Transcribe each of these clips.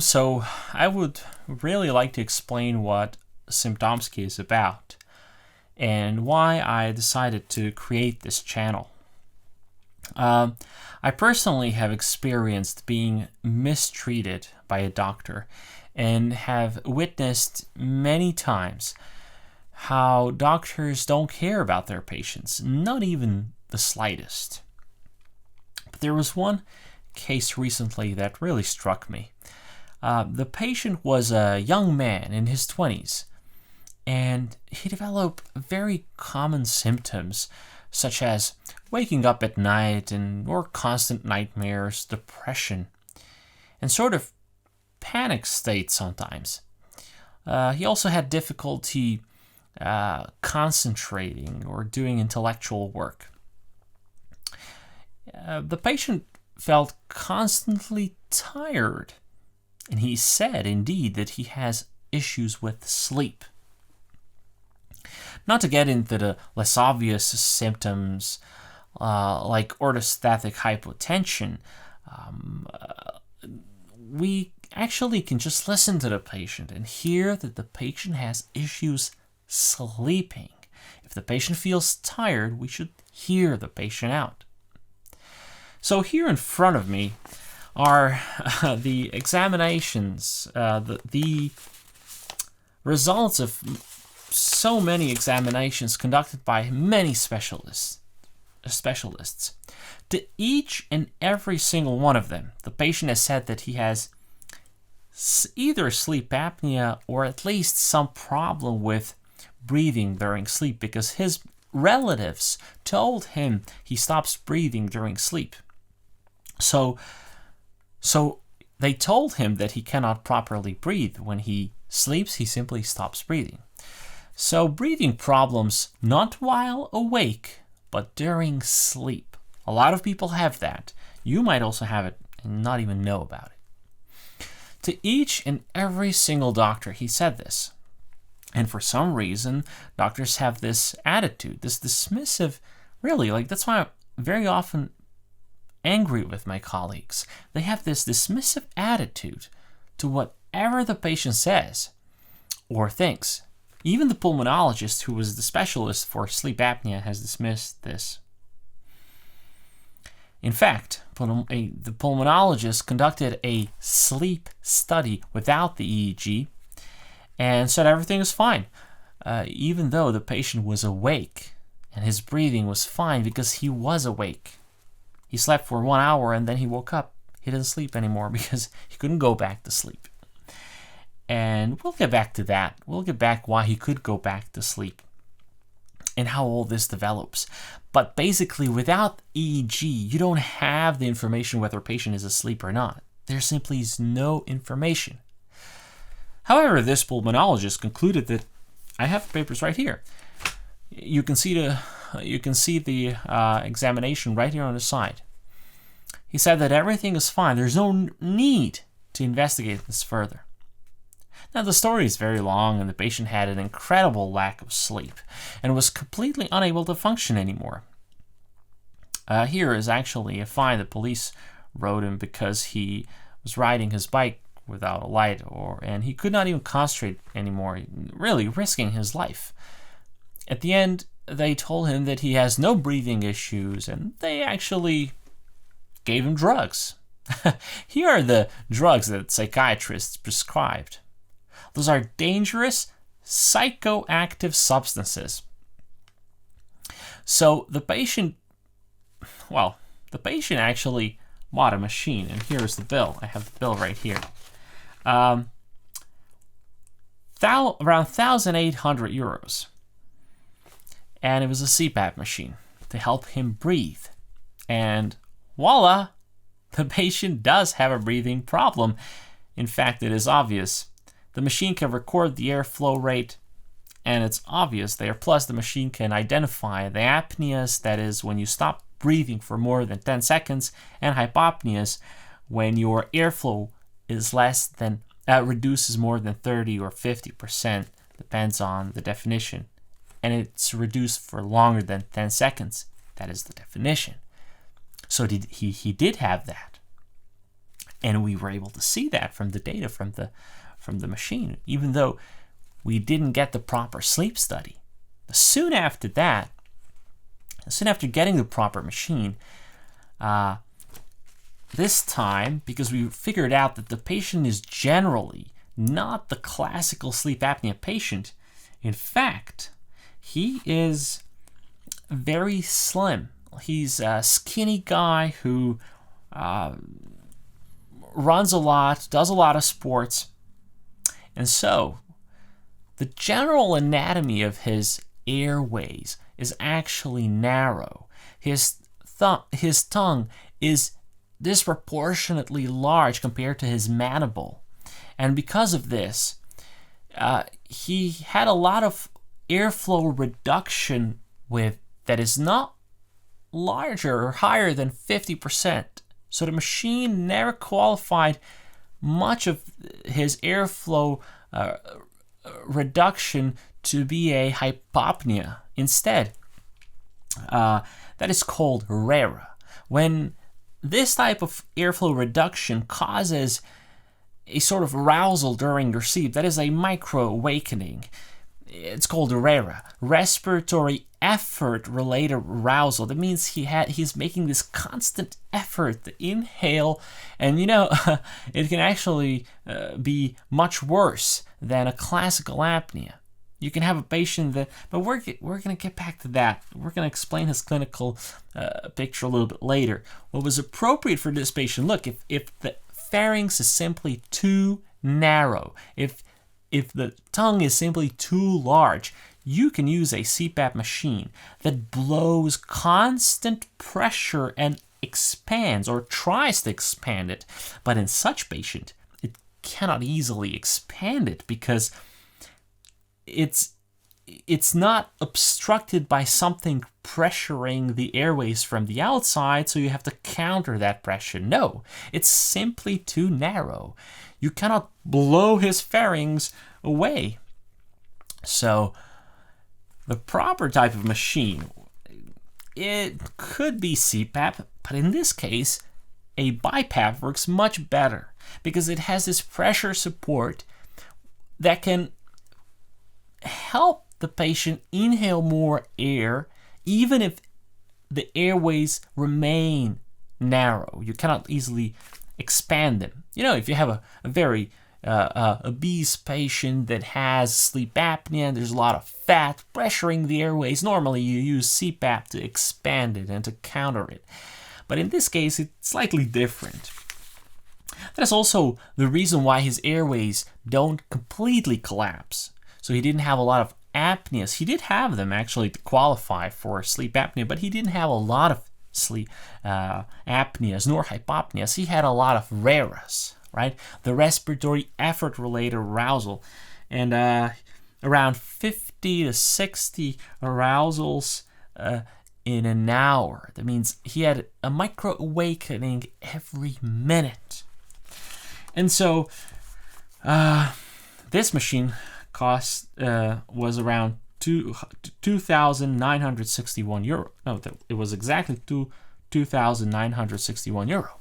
So I would really like to explain what Symptomsky is about and why I decided to create this channel. I personally have experienced being mistreated by a doctor and have witnessed many times how doctors don't care about their patients, not even the slightest. But there was one case recently that really struck me. The patient was a young man in his 20s, and he developed very common symptoms such as waking up at night or constant nightmares, depression, and sort of panic states sometimes. He also had difficulty concentrating or doing intellectual work. The patient felt constantly tired, and he said, indeed, that he has issues with sleep. Not to get into the less obvious symptoms like orthostatic hypotension, we actually can just listen to the patient and hear that the patient has issues sleeping. If the patient feels tired, we should hear the patient out. So here in front of me are the examinations, the results of so many examinations conducted by many specialists. To each and every single one of them, the patient has said that he has either sleep apnea or at least some problem with breathing during sleep because his relatives told him he stops breathing during sleep. So they told him that he cannot properly breathe. When he sleeps, he simply stops breathing. So breathing problems not while awake, but during sleep. A lot of people have that. You might also have it and not even know about it. To each and every single doctor, he said this. And for some reason, doctors have this attitude, this dismissive, that's why I'm very often angry with my colleagues. They have this dismissive attitude to whatever the patient says or thinks. Even the pulmonologist, who was the specialist for sleep apnea, has dismissed this. In fact, the pulmonologist conducted a sleep study without the EEG and said everything is fine, even though the patient was awake and his breathing was fine because he was awake. He slept for 1 hour and then he woke up. He didn't sleep anymore because he couldn't go back to sleep. And we'll get back to that. We'll get back why he could go back to sleep and how all this develops. But basically, without EEG, you don't have the information whether a patient is asleep or not. There simply is no information. However, this pulmonologist concluded that I have the papers right here. You can see the examination right here on the side. He said that everything is fine. There's no need to investigate this further. Now, the story is very long, and the patient had an incredible lack of sleep and was completely unable to function anymore. Here is actually a fine the police wrote him because he was riding his bike without a light, and he could not even concentrate anymore, really risking his life. At the end, they told him that he has no breathing issues, and they actually gave him drugs. Here are the drugs that psychiatrists prescribed. Those are dangerous psychoactive substances. So the patient actually bought a machine, and here's the bill. I have the bill right here. Around 1,800 euros. And it was a CPAP machine to help him breathe. And voila, the patient does have a breathing problem. In fact, it is obvious. The machine can record the airflow rate, and it's obvious there. Plus, the machine can identify the apneas, that is, when you stop breathing for more than 10 seconds, and hypopneas, when your airflow is reduces more than 30 or 50%, depends on the definition. And it's reduced for longer than 10 seconds. That is the definition. So he did have that. And we were able to see that from the data from the machine, even though we didn't get the proper sleep study. Soon after getting the proper machine, this time, because we figured out that the patient is generally not the classical sleep apnea patient. In fact, he is very slim. He's a skinny guy who runs a lot, does a lot of sports. And so, the general anatomy of his airways is actually narrow. His tongue is disproportionately large compared to his mandible. And because of this, he had a lot of airflow reduction that is not larger or higher than 50%. So the machine never qualified much of his airflow reduction to be a hypopnea. Instead, that is called RERA. When this type of airflow reduction causes a sort of arousal during your sleep, that is a micro-awakening. It's called RERA, respiratory effort-related arousal. That means he's making this constant effort to inhale, and it can actually be much worse than a classical apnea. You can have a patient but we're going to get back to that. We're going to explain his clinical picture a little bit later. What was appropriate for this patient? Look, if the pharynx is simply too narrow, if the tongue is simply too large, you can use a CPAP machine that blows constant pressure and expands or tries to expand it. But in such patient, it cannot easily expand it because it's not obstructed by something pressuring the airways from the outside, so you have to counter that pressure. No, it's simply too narrow. You cannot blow his pharynx away. So the proper type of machine, it could be CPAP, but in this case, a BiPAP works much better because it has this pressure support that can help the patient inhale more air, even if the airways remain narrow. You cannot easily expand them. If you have a very obese patient that has sleep apnea and there's a lot of fat pressuring the airways, normally you use CPAP to expand it and to counter it. But in this case, it's slightly different. That is also the reason why his airways don't completely collapse. So he didn't have a lot of apneas. He did have them actually to qualify for sleep apnea, but he didn't have a lot of sleep apneas nor hypopneas. He had a lot of RERAs, right? The respiratory effort-related arousal. And around 50 to 60 arousals in an hour. That means he had a micro-awakening every minute. And so this machine cost was around 2,961 euro. No, it was exactly 2,961 euro.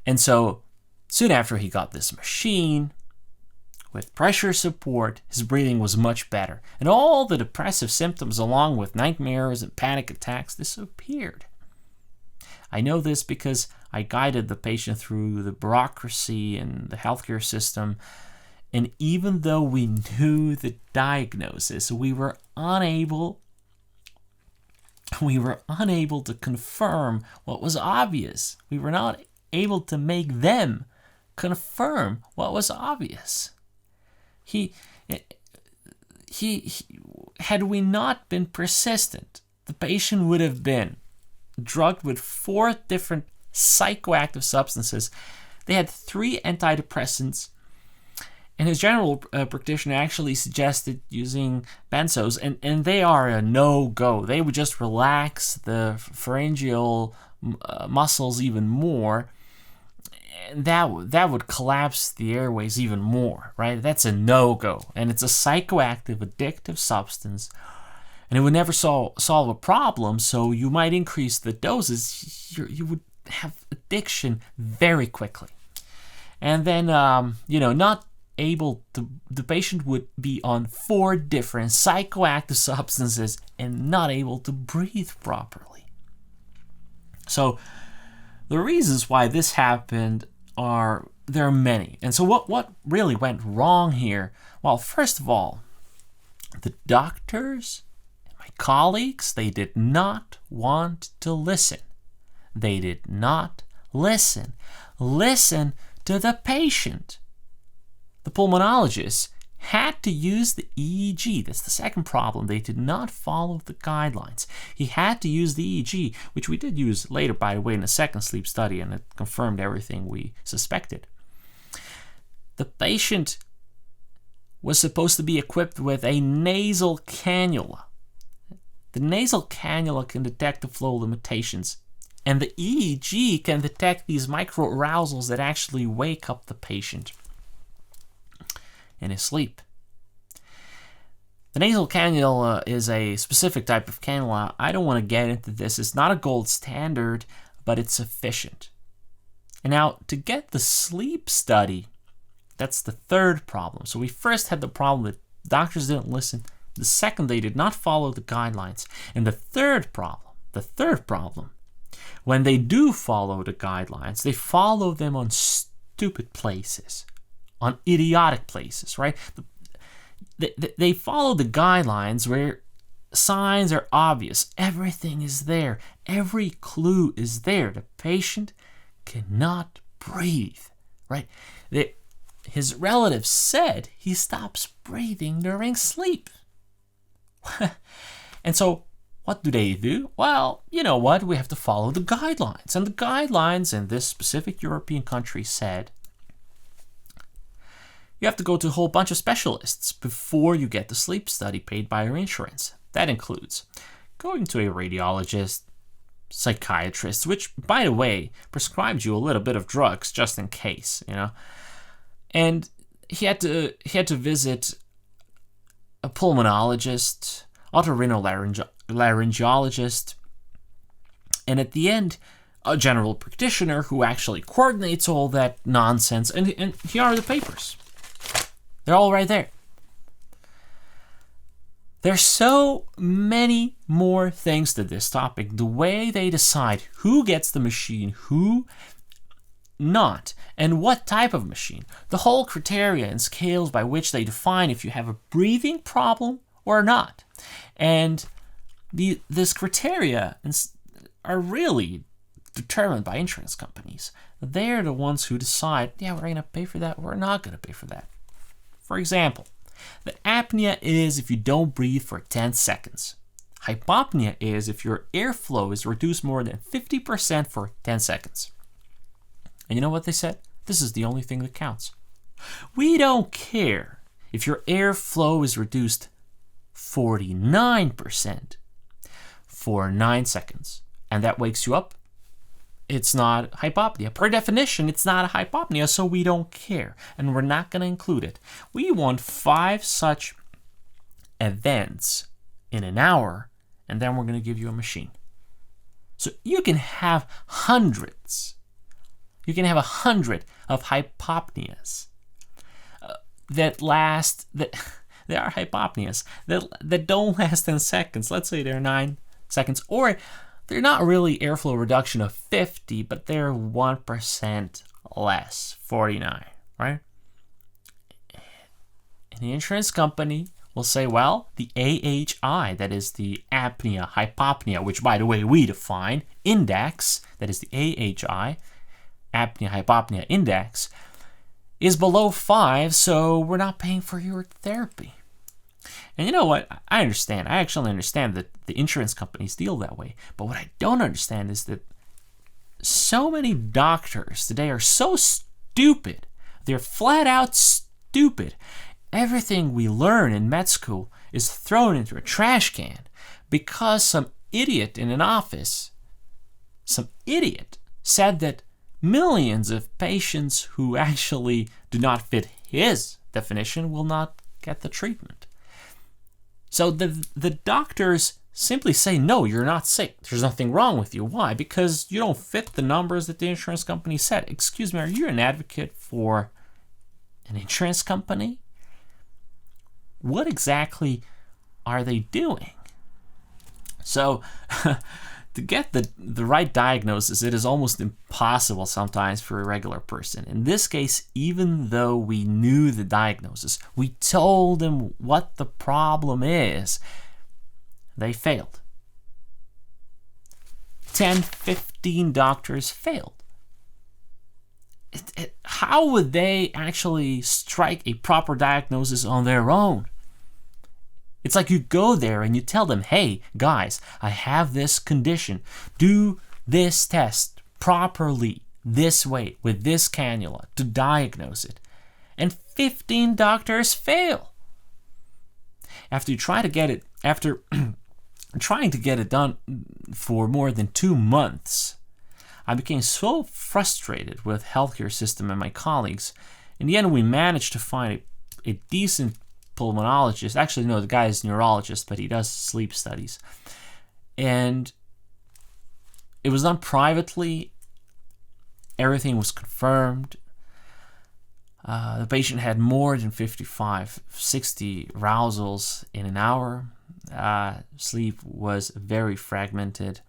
And so soon after he got this machine with pressure support, his breathing was much better, and all the depressive symptoms along with nightmares and panic attacks disappeared. I know this because I guided the patient through the bureaucracy and the healthcare system. And even though we knew the diagnosis, we were unable to confirm what was obvious. We were not able to make them confirm what was obvious. Had we not been persistent, the patient would have been drugged with 4 different psychoactive substances. They had 3 antidepressants. And his general practitioner actually suggested using benzos, and they are a no-go. They would just relax the pharyngeal muscles even more, and that would collapse the airways even more, right? That's a no-go, and it's a psychoactive, addictive substance, and it would never solve a problem, so you might increase the doses. You would have addiction very quickly. And then, not able to, the patient would be on 4 different psychoactive substances and not able to breathe properly. So the reasons why this happened there are many. And so what really went wrong here? Well, first of all, the doctors and my colleagues, they did not want to listen. They did not listen to the patient. The pulmonologist had to use the EEG. That's the second problem. They did not follow the guidelines. He had to use the EEG, which we did use later, by the way, in the second sleep study, and it confirmed everything we suspected. The patient was supposed to be equipped with a nasal cannula. The nasal cannula can detect the flow limitations, and the EEG can detect these microarousals that actually wake up the patient in his sleep. The nasal cannula is a specific type of cannula. I don't want to get into this. It's not a gold standard, but it's sufficient. And now, to get the sleep study, that's the third problem. So we first had the problem that doctors didn't listen. The second, they did not follow the guidelines. And the third problem, when they do follow the guidelines, they follow them on stupid places, on idiotic places, right? They follow the guidelines where signs are obvious. Everything is there. Every clue is there. The patient cannot breathe, right? His relatives said he stops breathing during sleep. And so what do? Well, you know what? We have to follow the guidelines. And the guidelines in this specific European country said you have to go to a whole bunch of specialists before you get the sleep study paid by your insurance. That includes going to a radiologist, psychiatrist, which, by the way, prescribed you a little bit of drugs just in case, And he had to visit a pulmonologist, otorhinolaryngologist, and at the end, a general practitioner who actually coordinates all that nonsense. And here are the papers. They're all right there. There's so many more things to this topic. The way they decide who gets the machine, who not, and what type of machine. The whole criteria and scales by which they define if you have a breathing problem or not. And this criteria are really determined by insurance companies. They're the ones who decide, yeah, we're going to pay for that, we're not going to pay for that. For example, the apnea is if you don't breathe for 10 seconds. Hypopnea is if your airflow is reduced more than 50% for 10 seconds. And you know what they said? This is the only thing that counts. We don't care if your airflow is reduced 49% for 9 seconds, and that wakes you up. It's not hypopnea. Per definition, it's not a hypopnea, so we don't care, and we're not going to include it. We want 5 such events in an hour, and then we're going to give you a machine. So you can have hundreds. You can have 100 of hypopneas that are hypopneas that don't last 10 seconds. Let's say they're 9 seconds, or they're not really airflow reduction of 50, but they're 1% less, 49, right? And the insurance company will say, well, the AHI, that is the apnea, hypopnea, which, by the way, we define, index, that is the AHI, apnea, hypopnea index, is below 5, so we're not paying for your therapy. And you know what? I understand. I actually understand that the insurance companies deal that way. But what I don't understand is that so many doctors today are so stupid. They're flat out stupid. Everything we learn in med school is thrown into a trash can because some idiot in an office, said that millions of patients who actually do not fit his definition will not get the treatment. So the doctors simply say, no, you're not sick. There's nothing wrong with you. Why? Because you don't fit the numbers that the insurance company said. Excuse me, are you an advocate for an insurance company? What exactly are they doing? So, to get the right diagnosis, it is almost impossible sometimes for a regular person. In this case, even though we knew the diagnosis, we told them what the problem is, they failed. 10, 15 doctors failed. How would they actually strike a proper diagnosis on their own? It's like you go there and you tell them, hey, guys, I have this condition. Do this test properly, this way, with this cannula to diagnose it. And 15 doctors fail. After trying to get it done for more than 2 months, I became so frustrated with healthcare system and my colleagues. In the end, we managed to find a decent pulmonologist. Actually, no, the guy is a neurologist, but he does sleep studies. And it was done privately. Everything was confirmed. The patient had more than 55, 60 arousals in an hour. Sleep was very fragmented.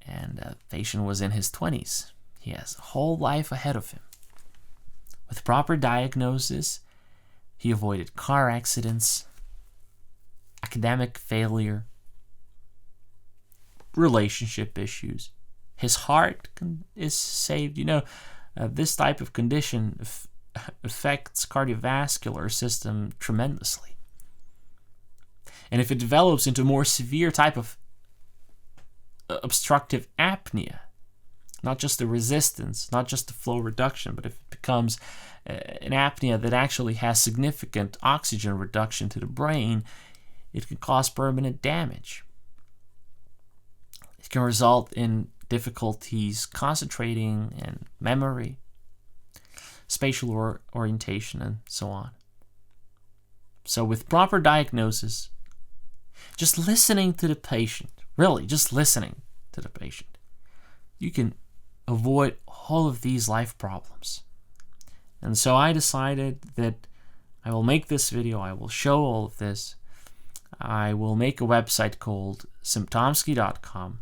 And the patient was in his 20s. He has a whole life ahead of him. With proper diagnosis, he avoided car accidents, academic failure, relationship issues. His heart is saved. This type of condition affects cardiovascular system tremendously. And if it develops into a more severe type of obstructive apnea, not just the resistance, not just the flow reduction, but if it becomes an apnea that actually has significant oxygen reduction to the brain, it can cause permanent damage. It can result in difficulties concentrating and memory, spatial orientation, and so on. So with proper diagnosis, just listening to the patient, really just listening to the patient, you can avoid all of these life problems. And so I decided that I will make this video, I will show all of this. I will make a website called symptomsky.com,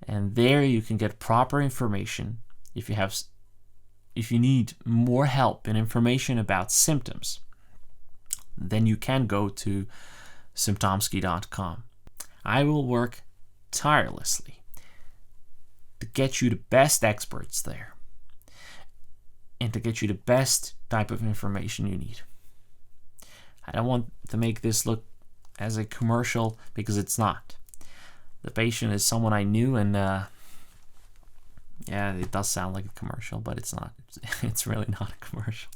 and there you can get proper information. If you need more help and information about symptoms, then you can go to symptomsky.com. I will work tirelessly to get you the best experts there and to get you the best type of information you need. I don't want to make this look as a commercial, because it's not. The patient is someone I knew, and yeah, it does sound like a commercial, but it's not. It's really not a commercial.